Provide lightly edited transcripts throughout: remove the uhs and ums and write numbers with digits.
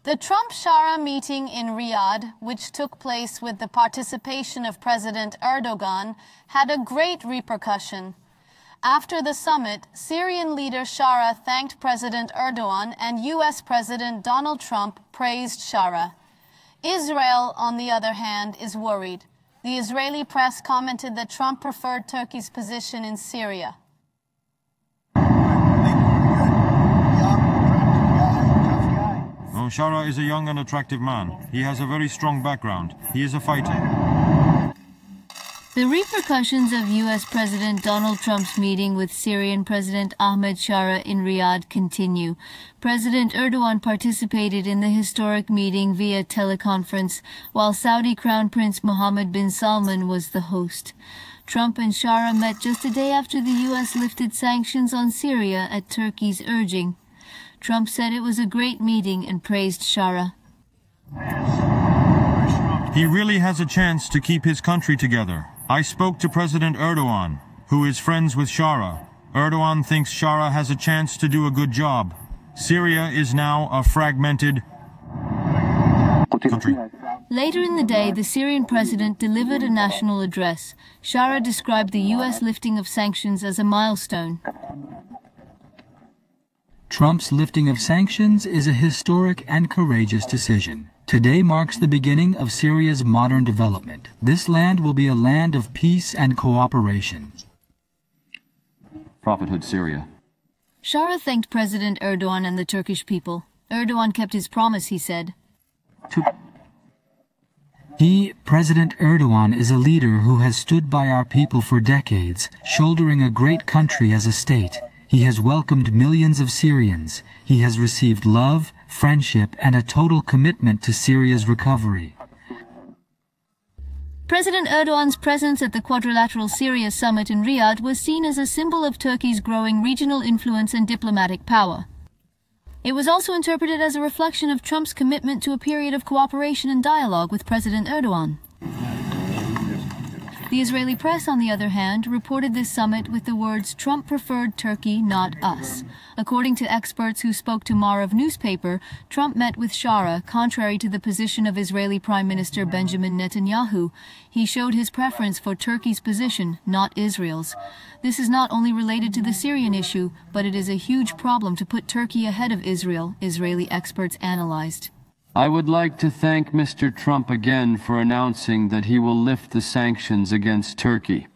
The Trump-Shara meeting in Riyadh, which took place with the participation of President Erdogan, had a great repercussion. After the summit, Syrian leader Shara thanked President Erdogan and U.S. President Donald Trump praised Shara. Israel, on the other hand, is worried. The Israeli press commented that Trump preferred Turkey's position in Syria. Shara is a young and attractive man. He has a very strong background. He is a fighter. The repercussions of U.S. President Donald Trump's meeting with Syrian President Ahmed Shara in Riyadh continue. President Erdogan participated in the historic meeting via teleconference, while Saudi Crown Prince Mohammed bin Salman was the host. Trump and Shara met just a day after the U.S. lifted sanctions on Syria at Turkey's urging. Trump said it was a great meeting and praised Shara. He really has a chance to keep his country together. I spoke to President Erdogan, who is friends with Shara. Erdogan thinks Shara has a chance to do a good job. Syria is now a fragmented country. Later in the day, the Syrian president delivered a national address. Shara described the U.S. lifting of sanctions as a milestone. Trump's lifting of sanctions is a historic and courageous decision. Today marks the beginning of Syria's modern development. This land will be a land of peace and cooperation. Prophethood Syria. Shara thanked President Erdogan and the Turkish people. Erdogan kept his promise, he said. President Erdogan, is a leader who has stood by our people for decades, shouldering a great country as a state. He has welcomed millions of Syrians. He has received love, friendship, and a total commitment to Syria's recovery. President Erdogan's presence at the Quadrilateral Syria Summit in Riyadh was seen as a symbol of Turkey's growing regional influence and diplomatic power. It was also interpreted as a reflection of Trump's commitment to a period of cooperation and dialogue with President Erdogan. The Israeli press, on the other hand, reported this summit with the words, "Trump preferred Turkey, not us." According to experts who spoke to Maariv newspaper, Trump met with Shara, contrary to the position of Israeli Prime Minister Benjamin Netanyahu. He showed his preference for Turkey's position, not Israel's. This is not only related to the Syrian issue, but it is a huge problem to put Turkey ahead of Israel, Israeli experts analyzed. I would like to thank Mr. Trump again for announcing that he will lift the sanctions against Turkey.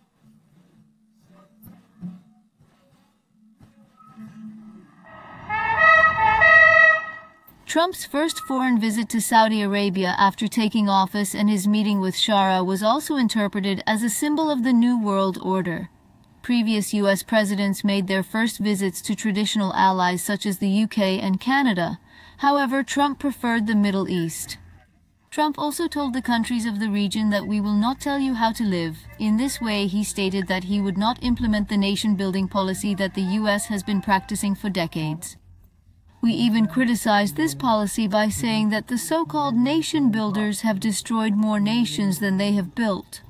Trump's first foreign visit to Saudi Arabia after taking office and his meeting with Shara was also interpreted as a symbol of the New World Order. Previous U.S. presidents made their first visits to traditional allies such as the UK and Canada. However, Trump preferred the Middle East. Trump also told the countries of the region that we will not tell you how to live. In this way, he stated that he would not implement the nation-building policy that the U.S. has been practicing for decades. We even criticized this policy by saying that the so-called nation builders have destroyed more nations than they have built.